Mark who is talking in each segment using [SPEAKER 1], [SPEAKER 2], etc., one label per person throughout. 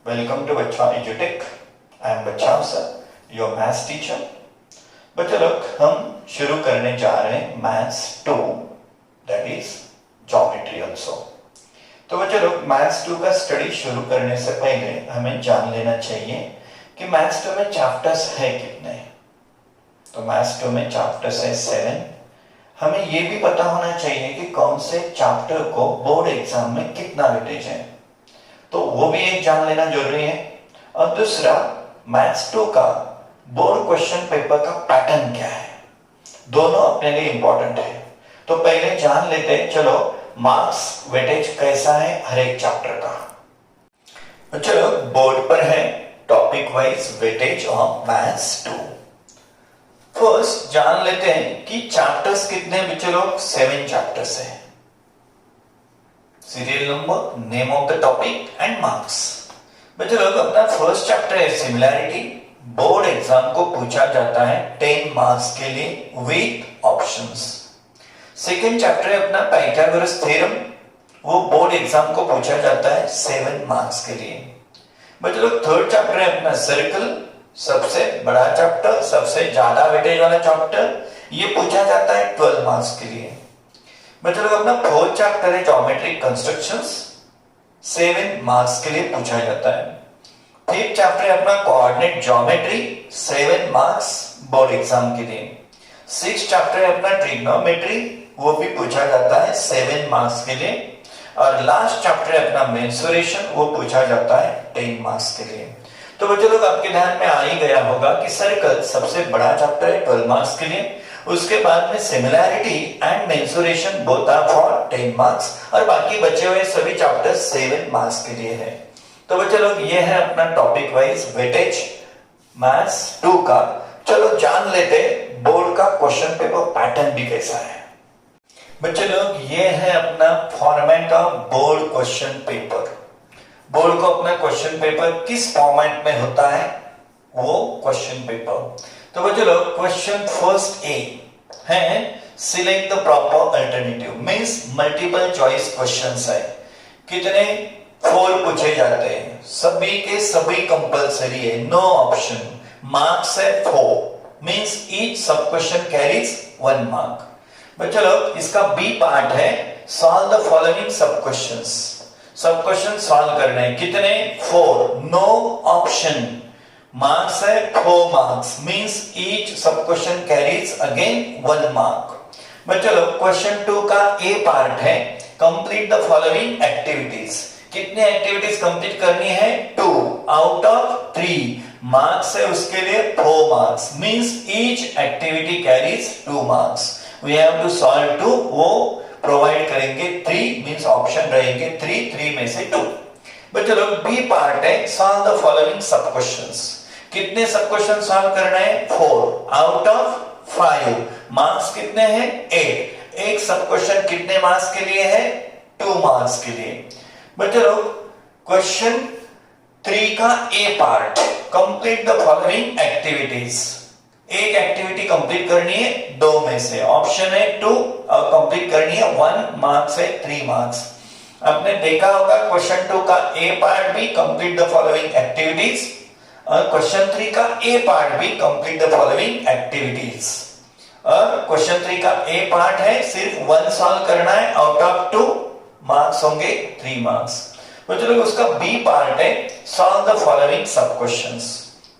[SPEAKER 1] Welcome to बच्चा एजुटेक। I am बच्चा sir, your maths teacher. बच्चों लोग हम शुरू करने जा रहे हैं maths 2, that is geometry also. तो बच्चों लोग मैथ्स 2 का स्टडी शुरू करने से पहले हमें जान लेना चाहिए कि मैथ्स 2 में चैप्टर्स है कितने। तो मैथ्स 2 में चैप्टर्स है 7। हमें ये भी पता होना चाहिए कि कौन से चैप्टर को बोर्ड एग्जाम में कितना वेटेज है, तो वो भी एक जान लेना जरूरी है। और दूसरा, मैथ्स 2 का बोर्ड क्वेश्चन पेपर का पैटर्न क्या है, दोनों अपने लिए इंपॉर्टेंट है। तो पहले जान लेते हैं, चलो मार्क्स वेटेज कैसा है हर एक चैप्टर का। तो चलो बोर्ड पर है topic wise weightage of maths 2। First जान लेते हैं कि चैप्टर्स कितने बच्चे लोग, 7 चैप्टर्स है। Serial number, name of the topic and marks. बच्चों लोग अपना फर्स्ट चैप्टर है सिमिलैरिटी। बोर्ड एग्जाम को पूछा जाता है 10 मार्क्स के लिए विद ऑप्शंस। सेकंड चैप्टर है अपना पाइथागोरस थ्योरम, वो बोर्ड एग्जाम को पूछा जाता है 7 मार्क्स के लिए। बच्चों लोग थर्ड चैप्टर है अपना सर्कल, सबसे बड़ा चैप्टर, सबसे ज्यादा वेटेज वाला चैप्टर, ये पूछा जाता है 12 मार्क्स के लिए। बच्चों लोग अपना फोर्थ चैप्टर है ज्योमेट्रिक कंस्ट्रक्शंस, 7 मार्क्स के लिए पूछा जाता है। फिफ्थ चैप्टर है अपना coordinate geometry, 7 marks board exam के लिए। सिक्स्थ चैप्टर है अपना ट्रिग्नोमेट्री, वो भी पूछा जाता है 7 मार्क्स के लिए। और लास्ट चैप्टर है अपना मेंसुरेशन, वो पूछा जाता है 10 मार्क्स के लिए। तो बच्चों लोग आपके ध्यान में आ ही गया होगा कि सर्कल सबसे बड़ा चैप्टर है 12 मार्क्स के लिए। उसके बाद में similarity and mensuration both are for 10 marks, और बाकी बचे हुए सभी चैप्टर 7 मार्क्स के लिए है। तो बच्चे लोग ये है अपना टॉपिक वाइज वेटेज मैथ्स 2 का। चलो जान लेते बोर्ड का क्वेश्चन पेपर पैटर्न भी कैसा है। बच्चे लोग ये है अपना format of board question paper. Board को अपना क्वेश्चन पेपर किस फॉर्मेट में होता है, वो क्वेश्चन पेपर। तो बच्चों लोग क्वेश्चन फर्स्ट ए है select the proper alternative, means multiple choice questions है। कितने 4 पूछे जाते हैं, सभी के सभी कंपलसरी है, नो ऑप्शन। मार्क्स है 4, मींस ईच सब क्वेश्चन कैरीज 1 मार्क। बच्चों लोग इसका बी पार्ट है सॉल्व द फॉलोइंग सब क्वेश्चंस। सब क्वेश्चन सॉल्व करने हैं, कितने 4, नो ऑप्शन। मार्क्स है 4 मार्क्स, मींस ईच सब क्वेश्चन कैरीज अगेन 1 मार्क। बच्चों लोग क्वेश्चन 2 का ए पार्ट है कंप्लीट द फॉलोइंग एक्टिविटीज। कितने एक्टिविटीज कंप्लीट करनी है, 2 आउट ऑफ 3। मार्क्स है उसके लिए 4 marks, means each activity carries 2 marks. We have to solve 2, वो प्रोवाइड करेंगे 3, मींस ऑप्शन रहेंगे 3 में से 2। बच्चों लोग बी पार्ट है सॉल्व द फॉलोइंग सब क्वेश्चंस। कितने सब क्वेश्चन सॉल्व करना है, 4 आउट ऑफ 5। मार्क्स कितने हैं, 8। एक सब क्वेश्चन कितने मार्क्स के लिए है, 2 मार्क्स के लिए। बच्चों लोग क्वेश्चन 3 का A part complete the following activities. एक एक्टिविटी कंप्लीट करनी है 2 में से, ऑप्शन है 2, और कंप्लीट करनी है 1 मार्क्स है 3 मार्क्स। आपने देखा होगा क्वेश्चन 2 का ए पार्ट भी कंप्लीट द फॉलोइंग एक्टिविटीज, और क्वेश्चन 3 का ए पार्ट भी कंप्लीट द फॉलोइंग एक्टिविटीज। और क्वेश्चन 3 का ए पार्ट है सिर्फ 1 सॉल्व करना है, आउट ऑफ 2 मार्क्स होंगे 3 मार्क्स। बच्चों लोग उसका बी पार्ट है सॉल्व द फॉलोइंग सब क्वेश्चंस।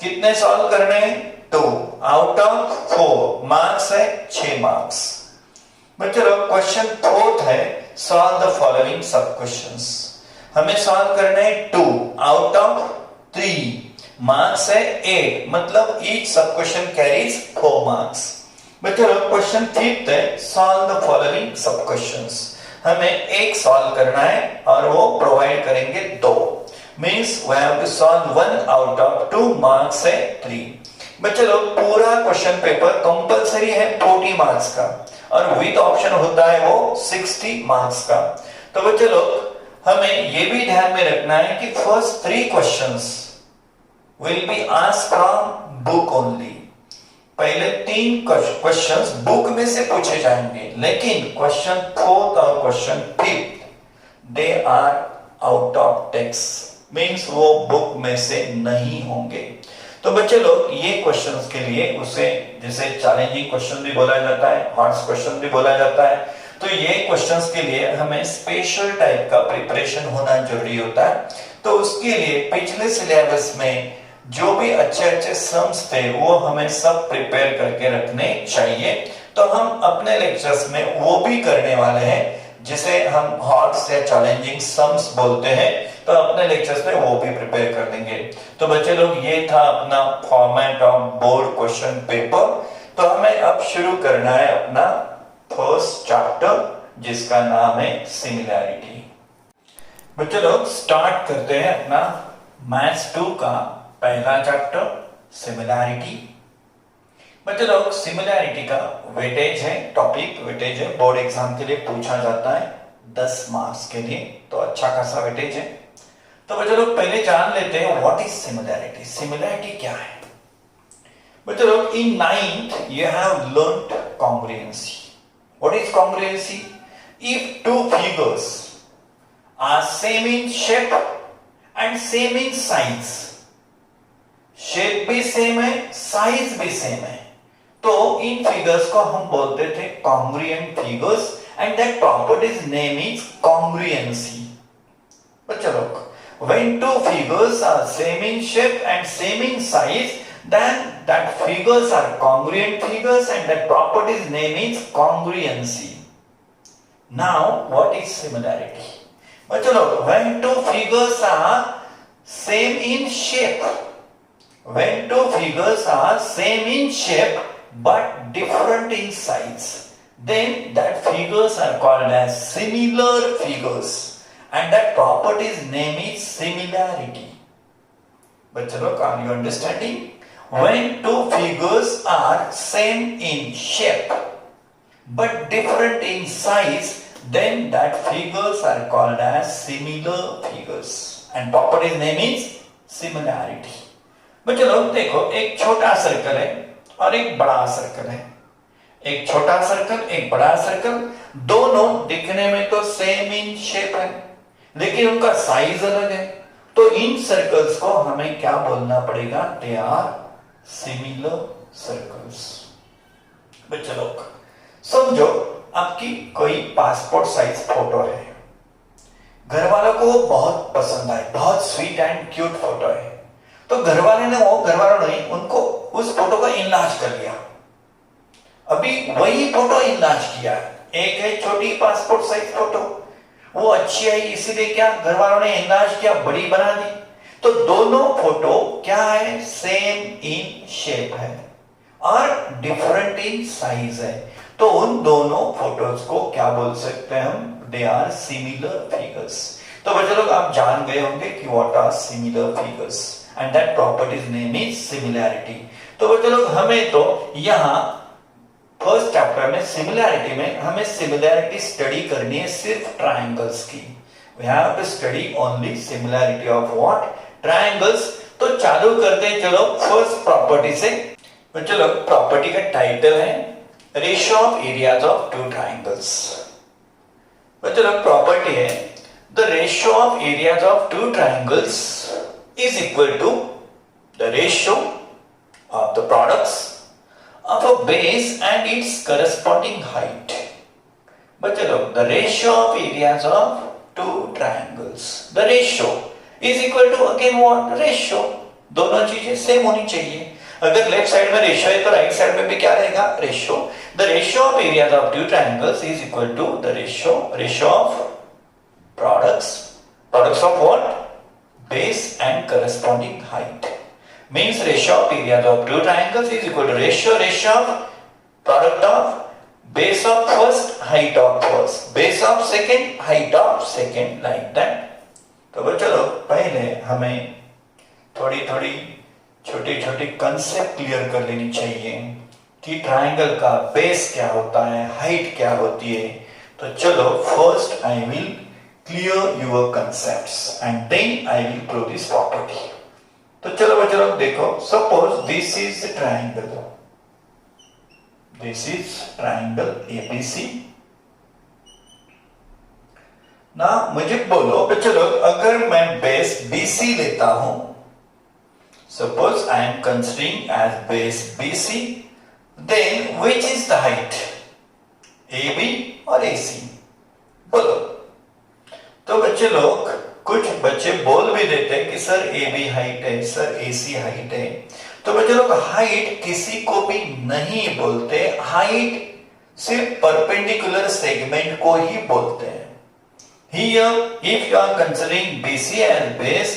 [SPEAKER 1] कितने सॉल्व करने हैं, 2 आउट ऑफ 4। मार्क्स है 6 मार्क्स। बच्चों लोग क्वेश्चन 4 है सॉल्व द फॉलोइंग सब क्वेश्चंस। हमें सॉल्व करना है 2 आउट ऑफ 3। मार्क्स है 8, मतलब ईच सब क्वेश्चन कैरीज 4 मार्क्स। बच्चों लोग क्वेश्चन 5 है सॉल्व द फॉलोइंग सब क्वेश्चंस। हमें एक सॉल्व करना है और वो प्रोवाइड करेंगे 2, means we have to solve 1 out of 2। Marks है 3। बच्चों लोग पूरा क्वेश्चन पेपर कंपलसरी है 40 मार्क्स का, और विद ऑप्शन होता है वो 60 मार्क्स का। तो बच्चों लोग हमें ये भी ध्यान में रखना है कि first 3 questions will be asked from book only। पहले 3 क्वेश्चंस बुक में से पूछे जाएंगे, लेकिन क्वेश्चन 4 और question 5 they are out of text, means वो बुक में से नहीं होंगे। तो बच्चे लोग ये क्वेश्चंस के लिए उसे जैसे चैलेंजिंग क्वेश्चन भी बोला जाता है, हार्ड क्वेश्चन भी बोला जाता है। तो ये क्वेश्चंस के लिए हमें स्पेशल टाइप का प्रिपरेशन होना जरूरी होता है। तो उसके लिए पिछले सिलेबस में जो भी अच्छे अच्छे सम्स थे वो हमें सब प्रिपेयर करके रखने चाहिए। तो हम अपने लेक्चर्स में वो भी करने वाले हैं जिसे हम हार्ड या चैलेंजिंग सम्स बोलते हैं। तो अपने लेक्चर्स में वो भी प्रिपेयर कर लेंगे। तो बच्चे लोग ये था अपना format of board question paper. तो हमें अब शुरू करना है अपना फर्स्ट चैप्टर जिसका नाम है सिमिलैरिटी। बच्चे लोग स्टार्ट करते हैं अपना मैथ्स 2 का पहला चैप्टर सिमिलैरिटी। बच्चे लोग सिमिलैरिटी का वेटेज है, टॉपिक वेटेज है, बोर्ड एग्जाम के लिए पूछा जाता है 10 मार्क्स के लिए। तो अच्छा खासा वेटेज है। तो बच्चे लोग पहले जान लेते हैं व्हाट इज सिमिलैरिटी। सिमिलैरिटी क्या है? बच्चे लोग इन 9th you have learnt congruency. What is congruency? If two figures are same in shape and same in size, shape भी सेम है, साइज भी सेम है, तो इन फिगर्स को हम बोलते थे congruent figures and that properties name is congruency. बच्चे लोग when two figures are same in shape and same in size, then that figures are congruent figures and that property's name is congruency. Now what is similarity? बच्चे लोग when two figures are same in shape, when two figures are same in shape but different in size, then that figures are called as similar figures and that property's name is similarity. बच्चे लोग are you understanding? When two figures are same in shape but different in size, then that figures are called as similar figures and property's name is similarity. बच्चे लोग देखो एक छोटा circle है और एक बड़ा सर्कल है। एक छोटा सर्कल एक बड़ा सर्कल, दोनों दिखने में तो सेम इन शेप है लेकिन उनका साइज अलग है। तो इन सर्कल्स को हमें क्या बोलना पड़ेगा? They are similar circles. बच्चे लोग समझो आपकी कोई पासपोर्ट साइज फोटो है, घर वालों को वो बहुत पसंद आए, बहुत स्वीट एंड क्यूट फोटो है। तो घर वालों ने उनको उस फोटो को इनलार्ज कर लिया। अभी वही फोटो इनलार्ज किया, एक है छोटी पासपोर्ट साइज फोटो, वो अच्छी आई इसीलिए क्या घर वालों ने इनलार्ज किया, बड़ी बना दी। तो दोनों फोटो क्या है? सेम इन शेप है और डिफरेंट इन साइज है। तो उन दोनों फोटोज को क्या बोल सकते हैं हम? They are similar figures. तो बच्चे लोग आप जान गए होंगे कि what are similar figures and that properties name is similarity. तो बच्चे लोग हमें तो यहां फर्स्ट चैप्टर में सिमिलैरिटी में हमें सिमिलैरिटी स्टडी करनी है सिर्फ ट्रायंगल्स की। We have to study only similarity of what? Triangles. तो चालू करते हैं चलो फर्स्ट प्रॉपर्टी से। बच्चे लोग प्रॉपर्टी का टाइटल है ratio of areas of two triangles. बच्चे लोग प्रॉपर्टी है the ratio of areas of two triangles is equal to the ratio of the products of a base and its corresponding height. बच्चे लोग the ratio of areas of two triangles, the ratio is equal to again what? Ratio। दोनों चीजें same होनी चाहिए। अगर left side में ratio है तो राइट साइड में भी क्या रहेगा? Ratio. The ratio of areas of two triangles is equal to the ratio of products of what? Base and corresponding height. Means ratio of areas of two triangles is equal to ratio of product of base of first, height of first, base of second, height of second, like that. तो बच्चों लोग पहले हमें थोड़ी छोटी concept clear कर लेनी चाहिए कि ट्रायंगल का बेस क्या होता है, हाइट क्या होती है। तो चलो first I will clear your concepts and then I will prove this property। तो चलो बच्चों लोग देखो, suppose this is a triangle, this is triangle ABC। ना मुझे बोलो बच्चों लोग, अगर मैं बेस BC लेता हूं, suppose I am considering as base BC, then which is the height, AB और AC? बोलो। तो बच्चे लोग, कुछ बच्चे बोल भी देते हैं कि सर AB हाइट है, सर AC हाइट है। तो बच्चे लोग, हाइट किसी को भी नहीं बोलते, हाइट सिर्फ परपेंडिकुलर सेगमेंट को ही बोलते हैं। Here, if you are considering BC as base,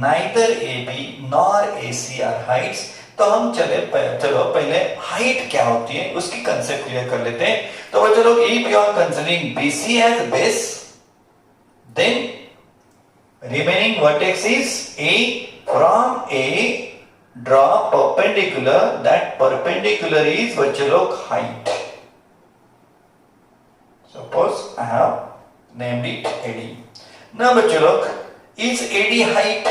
[SPEAKER 1] neither AB nor AC are heights. तो हम चलो पहले हाइट क्या होती है उसकी कंसेप्ट क्लियर कर लेते हैं। तो बच्चों लोग, if you are considering BC as base, then remaining vertex is A. From A, draw perpendicular. That perpendicular is बच्चों लोग height. Suppose I have named it AD. Now बच्चों लोग, is AD height?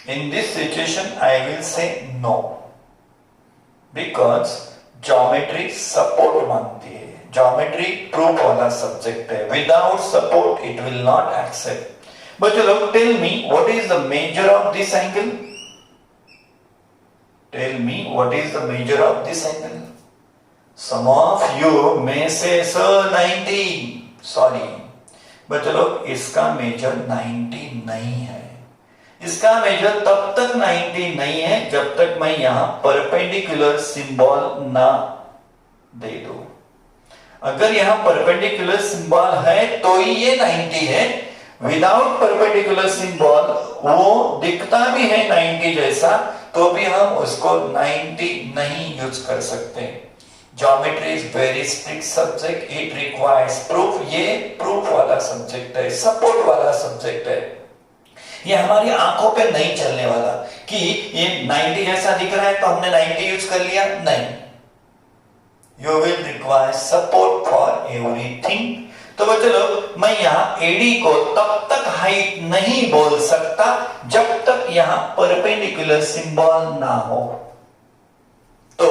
[SPEAKER 1] In this situation I will say no, because geometry support मांगती है, geometry proof वाला subject है, without support it will not accept. बच्चों लोग, tell me what is the measure of this angle? Tell me what is the measure of this angle? Some of you may say sir 90. Sorry बच्चों लोग, इसका major 90 नहीं है। इसका major तब तक 90 नहीं है जब तक मैं यहां परपेंडिकुलर सिंबल ना दे दूं। अगर यहां परपेंडिकुलर सिंबल है तो ही ये 90 है। विदाउट परपेंडिकुलर सिंबल वो दिखता भी है 90 जैसा, तो भी हम उसको 90 नहीं यूज कर सकते। Geometry is very strict subject. It requires proof. ये proof वाला subject है, support वाला subject है। ये हमारी आंखों पे नहीं चलने वाला कि ये 90 जैसा दिख रहा है तो हमने 90 यूज कर लिया, नहीं। You will require support for everything. तो बच्चों लोग, मैं यहाँ AD को तब तक हाइट नहीं बोल सकता जब तक यहाँ परपेंडिकुलर सिंबल ना हो। तो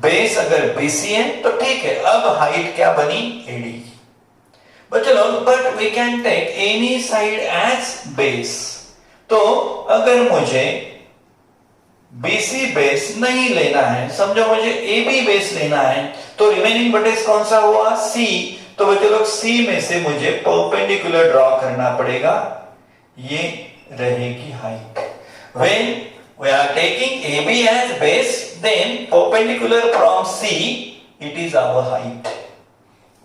[SPEAKER 1] बेस अगर BC है तो ठीक है, अब हाइट क्या बनी? AD। बच्चों लोग, but we can take any side as base. तो अगर मुझे BC बेस नहीं लेना है, समझो मुझे AB बेस लेना है, तो रिमेनिंग वर्टेक्स कौन सा हुआ? C। तो बच्चों लोग, C में से मुझे परपेंडिकुलर ड्रॉ करना पड़ेगा, ये रहेगी height. When we are taking AB as base, then perpendicular from C, it is our height.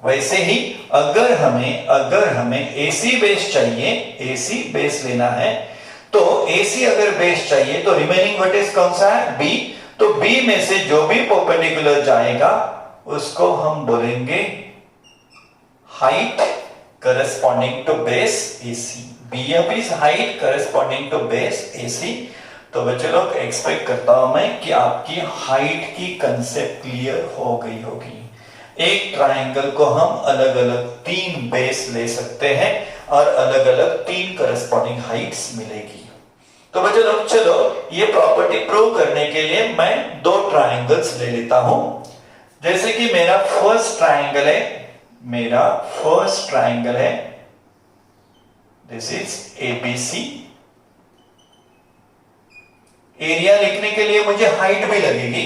[SPEAKER 1] वैसे ही अगर हमें AC बेस चाहिए, AC बेस लेना है, तो AC अगर बेस चाहिए तो रिमेनिंग वर्टेक्स कौन सा है? B। तो B में से जो भी परपेंडिकुलर जाएगा उसको हम बोलेंगे height corresponding to base AC। BF is height corresponding to base AC। तो बच्चे लोग, एक्सपेक्ट करता हूं मैं कि आपकी हाइट की कंसेप्ट क्लियर हो गई होगी। एक ट्रायंगल को हम अलग अलग 3 बेस ले सकते हैं और अलग अलग 3 करस्पॉन्डिंग हाइट्स मिलेगी। तो बच्चे लोग, चलो ये प्रॉपर्टी प्रूव करने के लिए मैं 2 ट्रायंगल्स ले लेता हूं। जैसे कि मेरा फर्स्ट ट्रायंगल है, दिस इज ABC। एरिया लिखने के लिए मुझे हाइट भी लगेगी,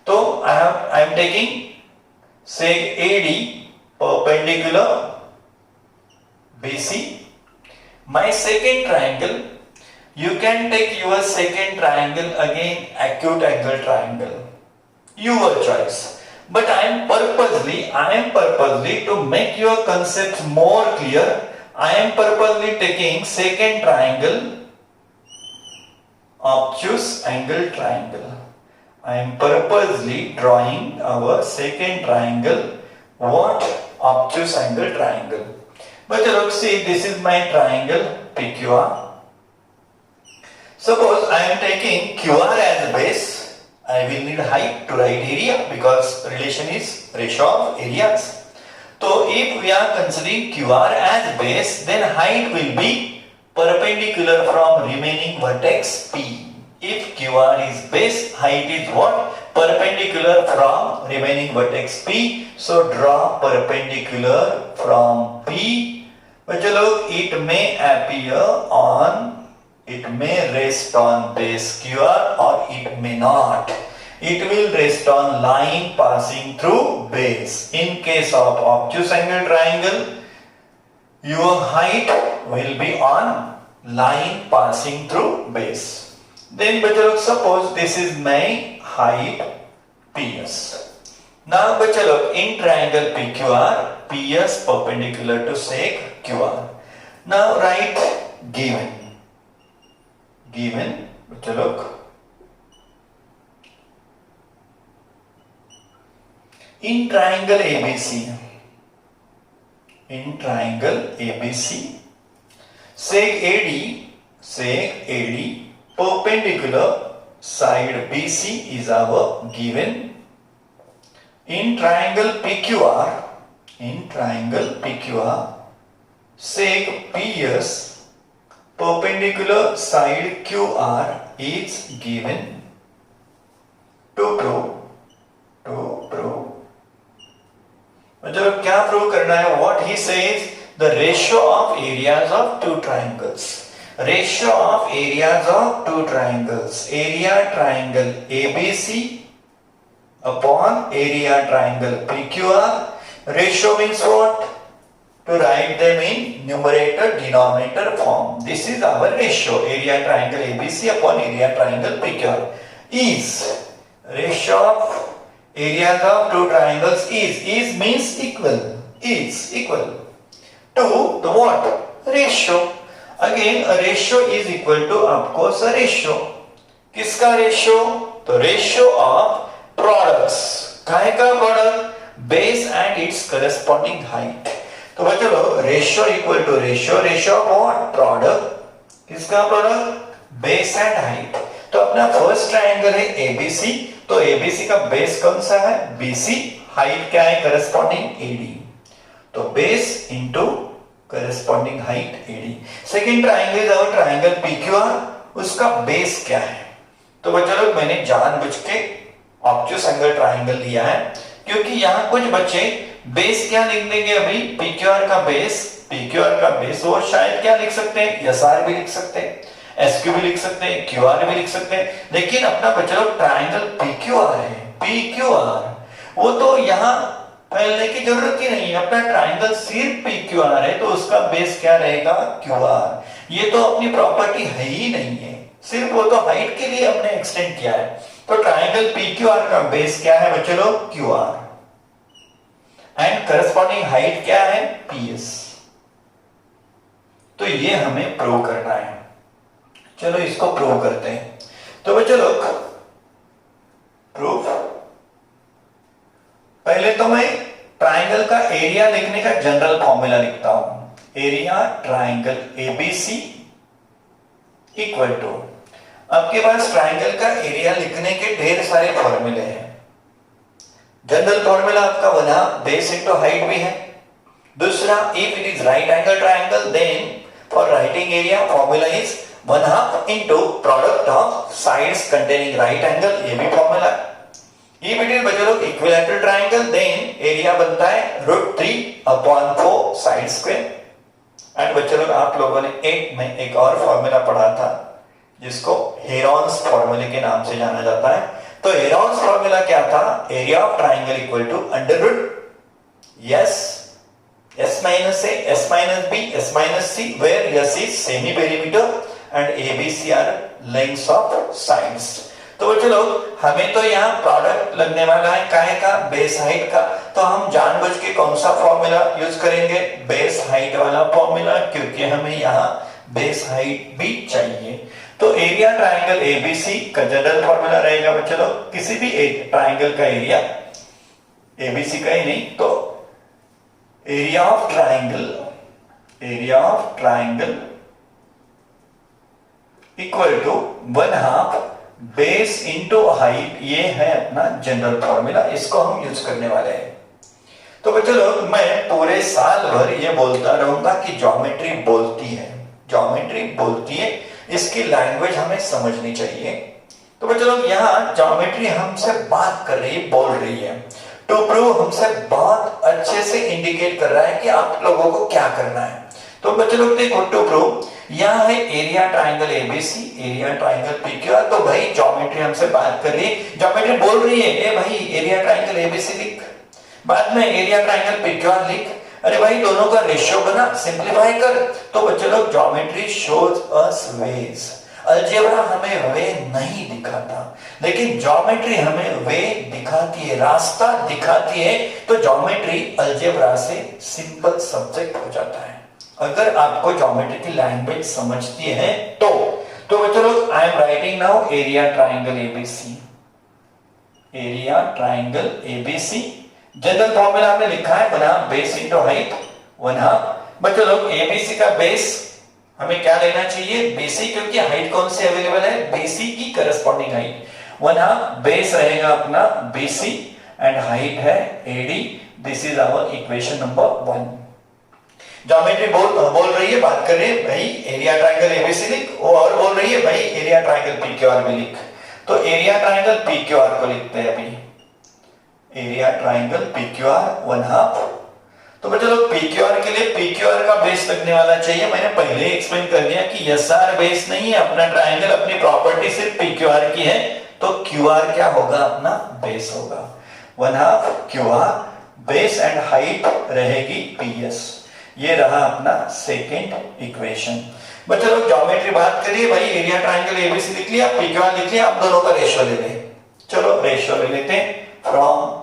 [SPEAKER 1] तो आई एम टेकिंग से AD perpendicular BC. My second triangle, you can take your second triangle again, acute angle triangle, your choice. But I am purposely to make your concept more clear, I am purposely taking second triangle, obtuse angle triangle. I am purposely drawing our second triangle, what? Obtuse angle triangle. But look, see, this is my triangle PQR. Suppose I am taking QR as base, I will need height to write area because relation is ratio of areas. So if we are considering QR as base, then height will be perpendicular from remaining vertex P. if QR is base, height is what? Perpendicular from remaining vertex P. So draw perpendicular from P. बच्चों लोग, it may appear on, it may rest on base QR or it may not. It will rest on line passing through base. In case of obtuse angle triangle, your height will be on line passing through base. Then बच्चों लोग, suppose this is my height PS. Now बच्चों लोग, in triangle PQR, PS perpendicular to sec QR. Now write given बच्चों लोग, in triangle ABC, sec AD perpendicular side BC is our given. In triangle PQR, sec PS perpendicular side QR is given. To prove मतलब क्या prove करना है? What he says, the ratio of areas of two triangles. Area triangle ABC upon area triangle PQR. Ratio means what? To write them in numerator denominator form. This is our ratio. Area triangle ABC upon area triangle PQR is ratio of areas of two triangles is means equal to the what? Ratio. Again a ratio is equal to, of course, a ratio. किसका ratio? तो ratio of products. काय का product? Base and its corresponding height. तो बच्चों लोग, ratio equal to ratio of what? Product. किसका product? Base and height. तो अपना फर्स्ट ट्रायंगल है ABC, तो ABC का बेस कौन सा है? BC. हाइट क्या है? Corresponding AD. तो base into corresponding height AD. Second triangle is our triangle PQR. उसका बेस क्या है? तो बच्चों लोग, मैंने जानबूझ के ऑब्ट्यूस एंगल ट्रायंगल लिया है, क्योंकि यहाँ कुछ बच्चे बेस क्या लिख देंगे अभी? PQR का बेस वो शायद क्या लिख सकते हैं? SR भी लिख सकते हैं, SQ भी लिख सकते हैं, QR भी लिख सकते हैं. लेकिन अपना बच्चा लोग ट्रायंगल PQR है, वो तो यहाँ फैलने की जरूरत ही नहीं है. अपना ट्रायंगल सिर्फ PQR है, तो उसका बेस क्या रहेगा? QR. ये तो अपनी प्रॉपर्टी है ही नहीं है, सिर्फ वो तो हाइट के लिए हमने एक्सटेंड किया है. तो ट्रायंगल PQR का बेस क्या है बच्चे लोग? QR. एंड करस्पॉन्डिंग हाइट क्या है? PS. तो ये हमें प्रूव करना है. चलो इसको प्रूव करते हैं. तो बच्चों लोग, प्रूफ, पहले तो मैं ट्रायंगल का एरिया लिखने का जनरल फॉर्मूला लिखता हूं. Area triangle ABC equal to, आपके पास ट्रायंगल का एरिया लिखने के ढेर सारे फॉर्मूले हैं. जनरल फॉर्मूला आपका बना बेस इनटू हाइट भी है. दूसरा, if it is right angle triangle, then for writing area formula is 1/2 into product of sides containing right angle. ये भी फॉर्मूला. If it is बच्चों लोग इक्विलैटरल ट्रायंगल, then एरिया बनता है √3/4 साइड स्क्वायर. एंड बच्चों लोग, आप लोगों ने 8 में एक और फॉर्मूला पढ़ा था जिसको हेरॉन्स फॉर्मूले के नाम से जाना जाता है. तो हेरॉन्स फॉर्मूला क्या था? Area of triangle equal to S minus A, S minus B, S minus C, where S is semi perimeter and ABC are lengths of sides. तो बच्चों लोग, हमें तो यहाँ प्रोडक्ट लगने वाला है काहे का? बेस हाइट का. तो हम जानबूझ के कौन सा फॉर्मूला यूज करेंगे? बेस हाइट वाला फॉर्मूला, क्योंकि हमें यहाँ बेस हाइट भी चाहिए. तो एरिया ट्रायंगल ABC का जनरल फॉर्मूला रहेगा बच्चों लोग, किसी भी एक ट्रायंगल का एरिया, ABC का ही नहीं, तो area of triangle equal to 1/2 base into height. ये है अपना जनरल फॉर्मूला, इसको हम यूज करने वाले हैं. तो बच्चों लोग, मैं पूरे साल भर ये बोलता रहूंगा कि ज्योमेट्री बोलती है, इसकी लैंग्वेज हमें समझनी चाहिए. तो बच्चों लोग यहाँ ज्योमेट्री हमसे बात कर रही है, बोल रही है। टू प्रूव हमसे बहुत अच्छे से इंडिकेट कर रहा है कि आप लोगों को क्या करना है। तो बच्चों लोग देखो, टू प्रूव यहाँ है area triangle ABC, area triangle PQR. तो भाई ज्योमेट्री हमसे बात कर रही है, ज्योमेट्री बोल रही है ए भाई एरिया ट्राइंगल एबीसी लिख, बाद में एरिया ट्राइंगल पीक्यूआर लिख। अरे भाई दोनों का रेशियो बना, सिंप्लीफाई कर। तो बच्चों लोग geometry shows us ways. Algebra हमें वे नहीं दिखाता, लेकिन ज्योमेट्री हमें वे दिखाती है, रास्ता दिखाती है। तो ज्योमेट्री अलजेब्रा से सिंपल सब्जेक्ट हो जाता है अगर आपको ज्योमेट्री की लैंग्वेज समझती है तो बच्चों लोग I am writing now area triangle ABC, area triangle ABC. General formula हमने लिखा है 1/2 बेस इंटू हाइट 1/2। बच्चों लोग एबीसी का बेस हमें क्या लेना चाहिए, बीसी, क्योंकि हाइट कौन सी अवेलेबल है, बीसी की करस्पॉन्डिंग हाइट 1/2 बेस रहेगा अपना बीसी एंड हाइट है AD. This is our equation number 1। Geometry बोल रही है, बात कर रही है भाई एरिया ट्राइंगल एबीसी लिख, और बोल रही है भाई एरिया ट्राइंगल पीक्यूआर भी लिख। तो एरिया ट्राइंगल पीक्यूआर को लिखते हैं अभी, एरिया ट्राइंगल पीक्यूआर 1/2। तो बच्चों लोग पीक्यूआर के लिए पीक्यूआर का बेस लगने वाला चाहिए। मैंने पहले ही एक्सप्लेन कर दिया कि एसआर बेस नहीं है अपना ट्राइंगल, अपनी प्रॉपर्टी सिर्फ पीक्यूआर की है। तो क्यूआर क्या होगा, अपना बेस होगा 1/2 क्यूआर, बेस एंड हाइट रहेगी पीएस। ये रहा अपना सेकेंड इक्वेशन। बच्चों लोग ज्योमेट्री बात करिए भाई एरिया ट्राइंगल एबीसी लिख लिया, पीक्यूआर लिख लिया, आप दोनों का रेशियो ले लें। चलो रेशियो ले लेते हैं from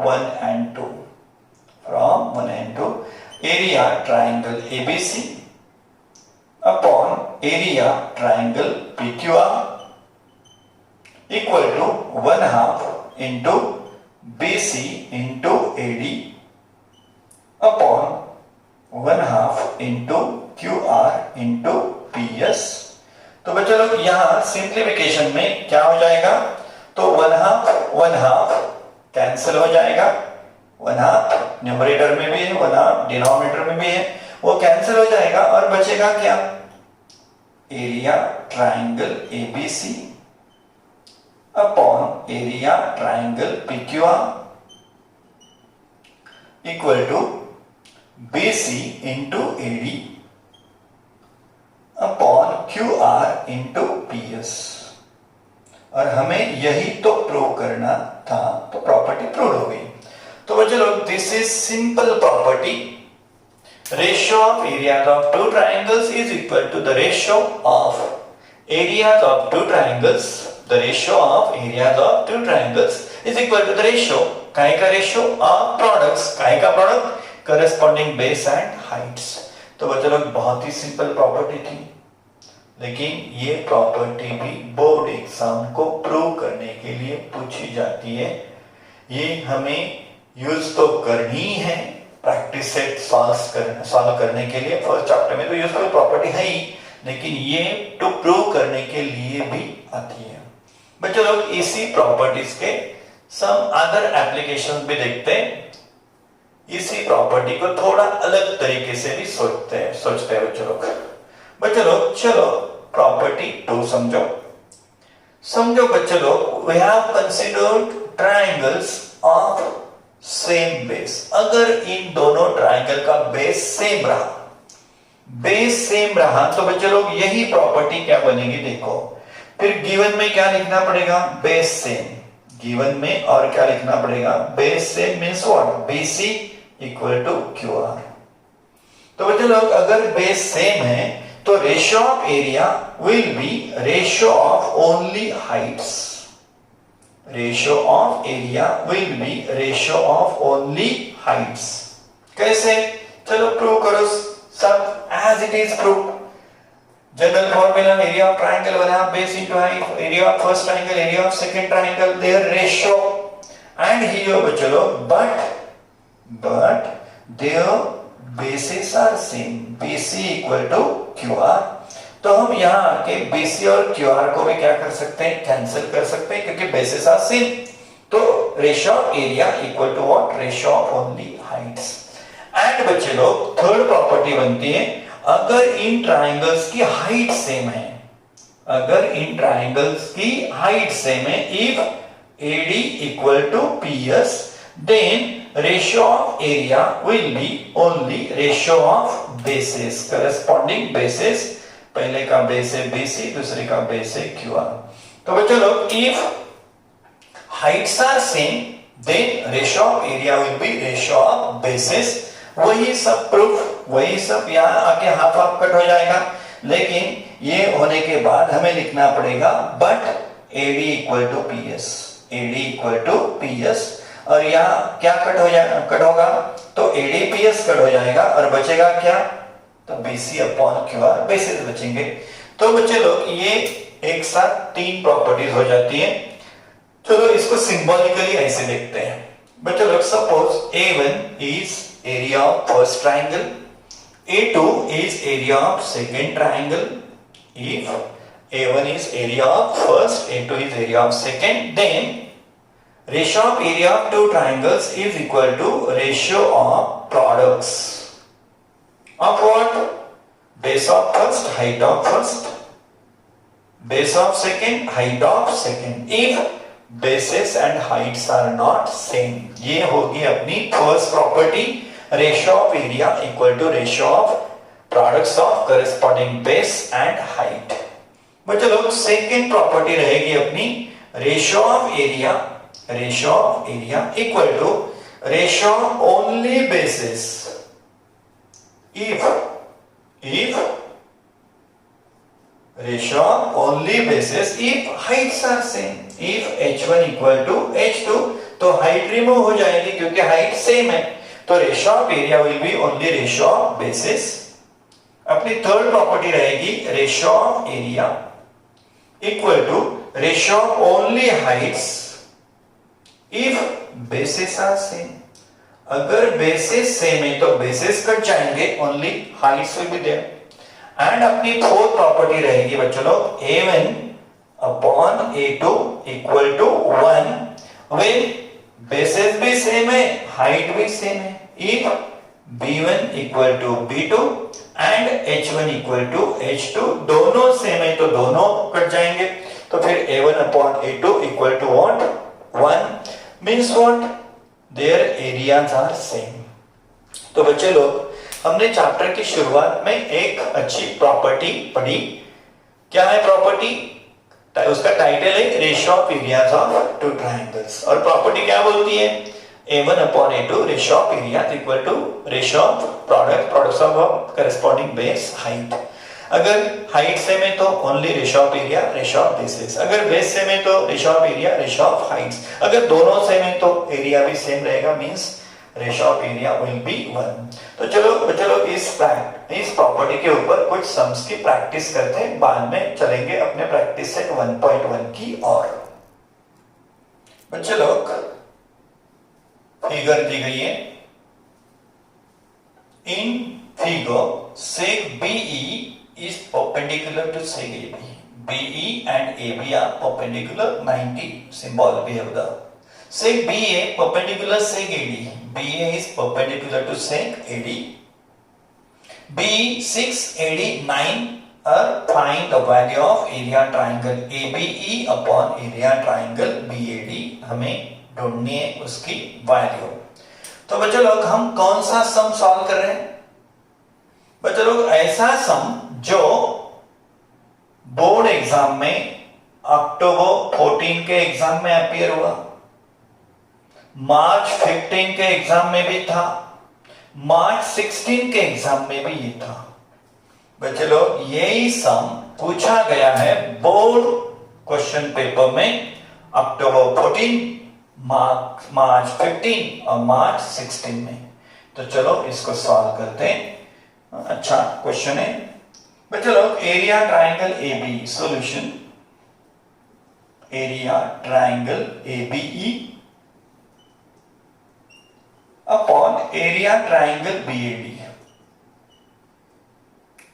[SPEAKER 1] 1 and 2, from 1 and 2 area triangle ABC upon area triangle PQR equal to 1/2 into BC into AD upon 1/2 into QR into PS। तो बच्चों लोग यहाँ सिंप्लीफिकेशन में क्या हो जाएगा, तो 1/2 कैंसिल हो जाएगा, 1/2 न्यूमरेटर में भी है, 1/2 डिनोमिनेटर में भी है, वो कैंसिल हो जाएगा और बचेगा क्या, area triangle ABC upon area triangle PQR equal to BC into AD upon QR into PS. और हमें यही तो प्रूव करना था, तो प्रॉपर्टी प्रूव हो गई। तो बच्चों लोग this is simple property, ratio of areas of two triangles is equal to the ratio of areas of two triangles. The ratio of areas of two triangles is equal to the ratio, काहे का ratio, of products, काहे का product, corresponding base and heights. तो बच्चों लोग बहुत ही simple property थी, लेकिन ये प्रॉपर्टी भी बोर्ड एग्जाम को प्रूव करने के लिए पूछी जाती है। ये हमें यूज तो करनी है प्रैक्टिस सेट सॉल्व करने के लिए। फर्स्ट चैप्टर में तो यूजफुल प्रॉपर्टी है ही, लेकिन ये टू प्रूव करने के लिए भी आती है। बच्चों लोग इसी प्रॉपर्टीज के सम अदर एप्लीकेशंस भी देखते हैं, इसी प्रॉपर्टी को थोड़ा अलग तरीके से भी सोचते हैं बच्चों लोग। चलो प्रॉपर्टी 2 समझो बच्चों लोग। We have considered triangles of same base. अगर इन दोनों ट्राइंगल का बेस सेम रहा तो बच्चों लोग यही प्रॉपर्टी क्या बनेगी, देखो। फिर गिवन में क्या लिखना पड़ेगा, बेस सेम। गिवन में और क्या लिखना पड़ेगा, base same means what, BC equal to QR. तो बच्चों लोग अगर बेस सेम है तो ratio of area will be ratio of only heights. Ratio of area will be ratio of only heights. कैसे, चलो प्रूव करो सब as it is prove. General formula, area of triangle 1/2 base into height, area of first triangle, area of second triangle, their ratio. And here बच्चों लोग but their bases are same, BC equal to QR। तो हम यहाँ आके BC और QR को भी क्या कर सकते हैं, कैंसिल कर सकते हैं, क्योंकि बेसिस आर सेम। तो ratio of area equal to what, ratio of only heights. And बच्चे लोग थर्ड प्रॉपर्टी बनती है, अगर इन ट्राइंगल्स की हाइट सेम है, अगर इन ट्राइंगल्स की हाइट सेम है, if AD equal to PS, then ratio of area will be only ratio of bases, corresponding bases. पहले का बेस है BC, दूसरे का बेस है QR. तो बच्चों लोग, if heights are same, then ratio of area will be ratio of bases. वही सब प्रूफ, वही सब यहाँ आके हाफ हाफ कट हो जाएगा, लेकिन ये होने के बाद हमें लिखना पड़ेगा but AD equal to PS, AD equal to PS, और यहाँ क्या कट हो जाएगा, कट होगा तो AD PS कट हो जाएगा और बचेगा क्या, तो BC अपॉन QR बेसिस बचेंगे. तो बच्चे लोग, ये एक साथ तीन प्रॉपर्टीज हो जाती है. चलो इसको सिंबॉलिकली ऐसे देखते हैं. बच्चे लोग, suppose A1 is area of first triangle, A2 is area of second triangle. If A1 is area of first, A2 is area of second, then ratio of area of two triangles is equal to ratio of products of what? Base of first, height of first, base of second, height of second. If bases and heights are not same, ये होगी अपनी first property. Ratio of area equal to ratio of products of corresponding base and height. बच्चों लोग, second property रहेगी अपनी ratio of area, ratio of area equal to ratio of only bases if ratio of only bases if heights are same. If H1 equal to H2, तो height remove हो जाएगी क्योंकि height same है, तो ratio of area will be only ratio of bases. अपनी third property रहेगी ratio of area equal to ratio of only heights if bases are same. अगर bases same है तो बेसिस कट जाएंगे, only heights will be there. And अपनी fourth property रहेगी बच्चों लोग A1 upon A2 equal to 1 when bases भी same है, हाइट भी सेम है. If B1 equal to B2 and H1 equal to H2, दोनों सेम है तो दोनों कट जाएंगे. तो फिर A1 upon A2 equal to what, 1, means what, their areas are same. तो बच्चे लोग, हमने चैप्टर की शुरुआत में एक अच्छी प्रॉपर्टी पढ़ी. क्या है प्रॉपर्टी? उसका टाइटल है ratio of areas of two triangles. और प्रॉपर्टी क्या बोलती है? A1 upon A2 ratio of area is equal to ratio of products of corresponding base height. अगर हाइट सेम है तो only ratio of area, ratio of basis. अगर base same है तो ratio of area, ratio of Heights. अगर दोनों same है तो एरिया भी सेम रहेगा, means ratio of area will B 1. तो चलो इस प्रॉपर्टी के ऊपर कुछ सम्स की प्रैक्टिस करते हैं, बाद में चलेंगे अपने प्रैक्टिस सेट 1.1 की ओर. बच्चे लोग, फिगर दी गई है. In figure sec BE is perpendicular to sec AB. BE and AB are perpendicular 90 symbol we have the. Sec BA perpendicular sec AD. BA is perpendicular to sec AD. B6 AD 9 find the value of area triangle ABE upon area triangle BAD. हमें ढूंढनी है उसकी value. तो बच्चों लोग, हम कौन सा सम सॉल्व कर रहे हैं? बच्चों लोग, ऐसा सम जो बोर्ड एग्जाम में अक्टूबर 14 के एग्जाम में अपीयर हुआ, मार्च 15 के एग्जाम में भी था, मार्च 16 के एग्जाम में भी ये था. बच्चे लोग, यही सम पूछा गया है बोर्ड क्वेश्चन पेपर में अक्टूबर 14, मार्च 15 और मार्च 16 में. तो चलो इसको सॉल्व करते हैं. अच्छा क्वेश्चन है बच्चों लोग. Area triangle AB, solution area triangle ABE upon area triangle BAD.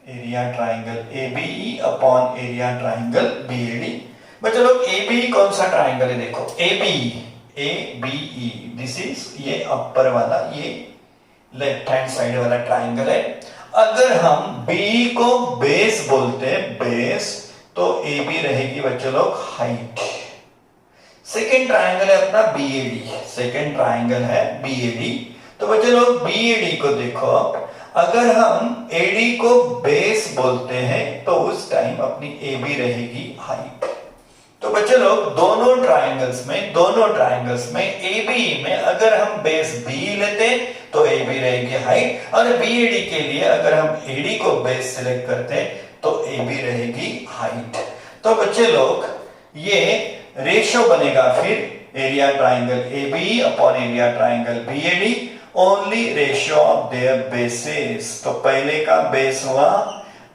[SPEAKER 1] Area triangle ABE upon area triangle BAD. बच्चों लोग, ABE कौन सा ट्राइंगल है? देखो ABE, दिस इज ये अपर वाला, ये लेफ्ट हैंड साइड वाला ट्राइंगल है. अगर हम B को बेस बोलते हैं, बेस, तो ए बी रहेगी बच्चों लोग हाइट। सेकेंड ट्राइंगल है अपना बीएडी, सेकेंड ट्राइंगल है बीएडी। तो बच्चों लोग बीएडी को देखो, अगर हम एडी को बेस बोलते हैं तो उस टाइम अपनी ए बी रहेगी हाइट। तो बच्चे लोग दोनों ट्राइंगल्स में ए बी में अगर हम बेस बी लेते तो ए बी रहेगी हाइट, और बीएडी के लिए अगर हम एडी को बेस सिलेक्ट करते तो ए बी रहेगी हाइट। तो बच्चे लोग ये रेशियो बनेगा फिर area triangle A B upon area triangle BAD, only ratio of their bases. तो पहले का बेस हुआ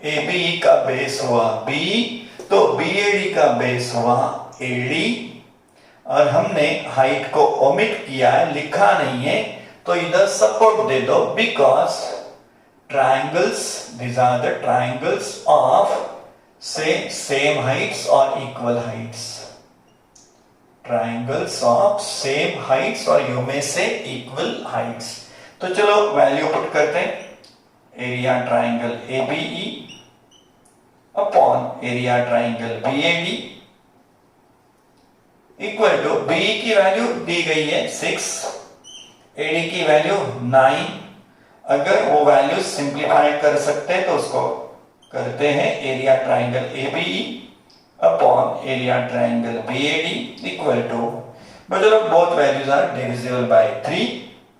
[SPEAKER 1] ए बी, का बेस हुआ बी, तो बीएडी का बेस हुआ एडी, और हमने हाइट को ओमिट किया है, लिखा नहीं है, तो इधर सपोर्ट दे दो, because triangles, these are the triangles of say same heights or equal heights, triangles of same heights or you may say equal heights। तो चलो वैल्यू पुट करते हैं, area triangle ABE upon area triangle BAD equal to BE की value दी गई है 6, AD की value 9। अगर वो वैल्यू सिंप्लीफाई कर सकते हैं तो उसको करते हैं area triangle ABE upon area triangle BAD equal to, मतलब both values are divisible by 3,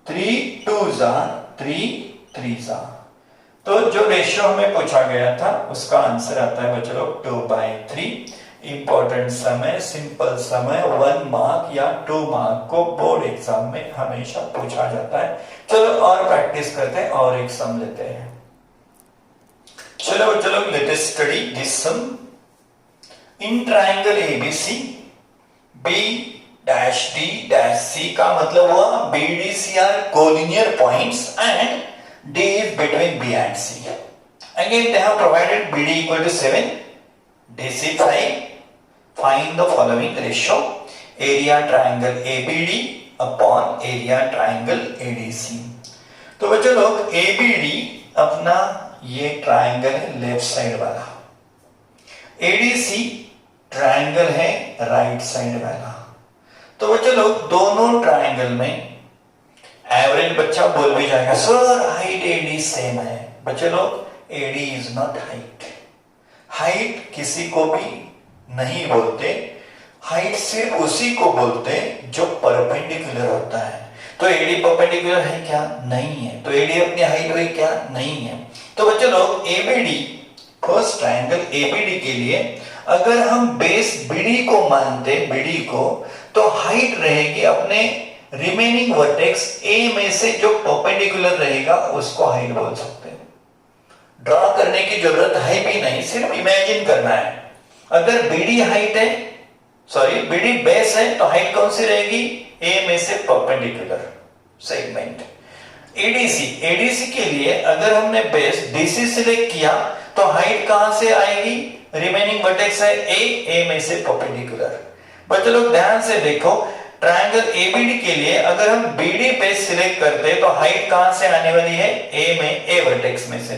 [SPEAKER 1] 3 2s are 3 3s are. तो जो रेशियो हमें पूछा गया था उसका आंसर आता है बच्चों लोग 2/3। इंपॉर्टेंट समय, सिंपल समय, 1 मार्क या 2 मार्क को बोर्ड एग्जाम में हमेशा पूछा जाता है। चलो और प्रैक्टिस करते हैं और एक सम लेते हैं। चलो बच्चों लोग let us study this sum. In triangle ABC B dash D dash C का मतलब हुआ BDC are collinear points and D is between B and C. Again they have provided BD equal to 7, DC 5. Find the following ratio. Area triangle ABD upon area triangle ADC. तो बच्चों लोग ABD अपना ये triangle है left side वाला, ADC triangle है right side वाला। तो बच्चों लोग दोनों ट्राइंगल में एवरेज बच्चा बोल भी जाएगा सर हाइट एडी सेम है। बच्चे लोग AD is not height, height किसी को भी नहीं बोलते, हाइट सिर्फ उसी को बोलते जो परपेंडिकुलर होता है। तो एडी परपेंडिकुलर है क्या? नहीं है। तो एडी अपनी हाइट हुई क्या? नहीं है। तो बच्चे लोग एबीडी, फर्स्ट ट्राइंगल एबीडी के लिए अगर हम बेस बीडी को मानते, बीडी को, तो हाइट रहेगी अपने रिमेनिंग वर्टेक्स ए में से जो परपेंडिकुलर रहेगा उसको हाइट बोल सकते हैं। ड्रॉ करने की जरूरत है भी नहीं, सिर्फ इमेजिन करना है। अगर बीडी हाइट है, सॉरी बीडी बेस है, तो हाइट कौन सी रहेगी? ए में से परपेंडिकुलर सेगमेंट। एडीसी, एडीसी के लिए अगर हमने बेस डीसी सिलेक्ट किया तो हाइट कहां से आएगी? रिमेनिंग वर्टेक्स है ए में से परपेंडिकुलर। बच्चों लोग ध्यान से देखो, ट्रायंगल एबीडी के लिए अगर हम बीडी बेस सिलेक्ट करते हैं तो हाइट कहां से आने वाली है? ए में, ए वर्टेक्स में से।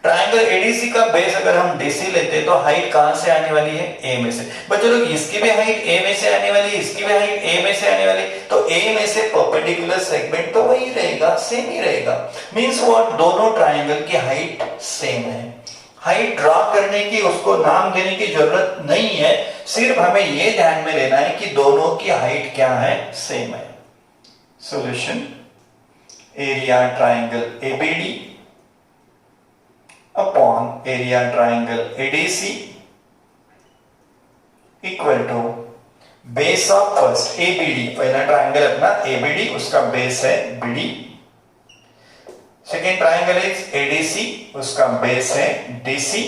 [SPEAKER 1] ट्रायंगल एडीसी का बेस अगर हम डीसी लेते हैं तो हाइट कहां से आने वाली है? ए में से। बच्चों लोग इसकी भी हाइट ए में से आने वाली, इसकी भी हाइट ए में से आने वाली, तो ए में से परपेंडिकुलर सेगमेंट तो वही रहेगा, सेम ही रहेगा। Means what? दोनों ट्रायंगल की हाइट सेम है। हाइट ड्रॉ करने की, उसको नाम देने की जरूरत नहीं है, सिर्फ हमें यह ध्यान में लेना है कि दोनों की हाइट क्या है? सेम है। Solution, area triangle ABD upon area triangle ADC equal to base of first ABD, पहला ट्रायंगल अपना एबीडी, उसका बेस है BD. Second triangle is ADC, उसका बेस है डीसी,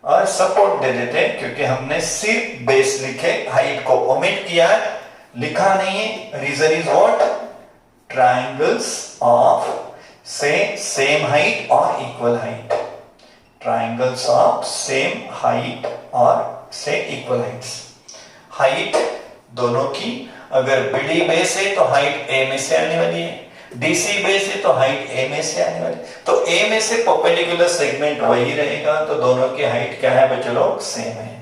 [SPEAKER 1] और सपोर्ट दे देते हैं क्योंकि हमने सिर्फ बेस लिखे, हाइट को ओमिट किया है, लिखा नहीं है। Reason is what? Triangles of से सेम हाइट और equal height, triangles of same height और से इक्वल हाइट्स। हाइट दोनों की अगर बीडी बेस है तो हाइट ए में से आने वाली है, DC बेस है तो हाइट A में से आने वाली, तो A में से परपेंडिकुलर सेगमेंट वही रहेगा, तो दोनों की हाइट क्या है बच्चों लोग, सेम है।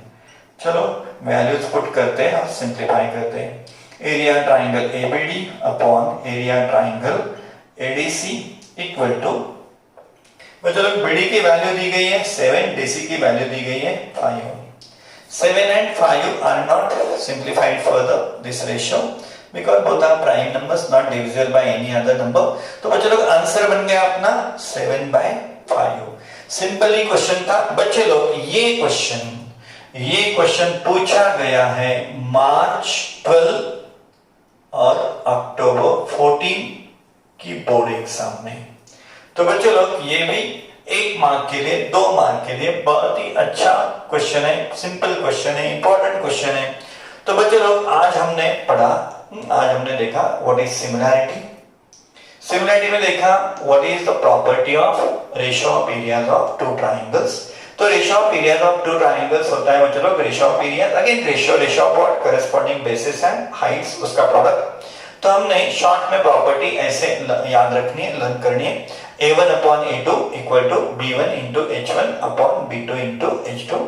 [SPEAKER 1] चलो वैल्यूज पुट करते हैं और सिंप्लीफाई करते हैं। Area triangle ABD upon area triangle ADC equal to, बच्चों लोग BD की वैल्यू दी गई है 7, DC की वैल्यू दी गई है 5। 7 and 5 are not simplified further this ratio because both are prime numbers not divisible by any other number। तो बच्चे लोग आंसर बन गया अपना 7/5। सिंपली क्वेश्चन था बच्चे लोग, ये क्वेश्चन पूछा गया है मार्च 12 और अक्टूबर 14 की बोर्ड एग्जाम में। तो बच्चे लोग ये भी 1 मार्क के लिए, 2 मार्क के लिए बहुत ही अच्छा क्वेश्चन है, सिंपल क्वेश्चन है, इंपॉर्टेंट क्वेश्चन है। तो बच्चे लोग आज हमने पढ़ा, आज हमने देखा व्हाट इज सिमिलैरिटी। सिमिलैरिटी में देखा what is the property of ratio of areas of two triangles. तो ratio of areas of two triangles होता है बच्चे लोग ratio of areas, again ratio of what, corresponding bases and heights, उसका product. तो हमने शॉर्ट में प्रॉपर्टी ऐसे याद रखनी है, लर्न करनी है। A1 upon A2 equal to B1 into H1 upon B2 into H2।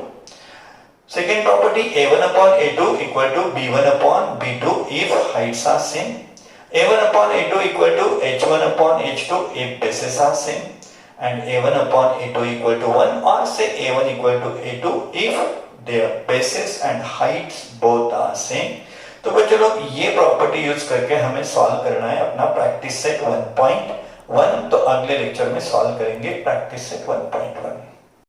[SPEAKER 1] Second property A1 upon A2 equal to B1 upon B2 if heights are same। A1 upon A2 equal to H1 upon H2 if bases are same। And A1 upon A2 equal to 1 or say A1 equal to A2 if their bases and heights both are same। तो बच्चों लोग ये property use करके हमें solve करना है अपना practice set 1.1। तो अगले लेक्चर में सॉल्व करेंगे प्रैक्टिस सेट 1.1।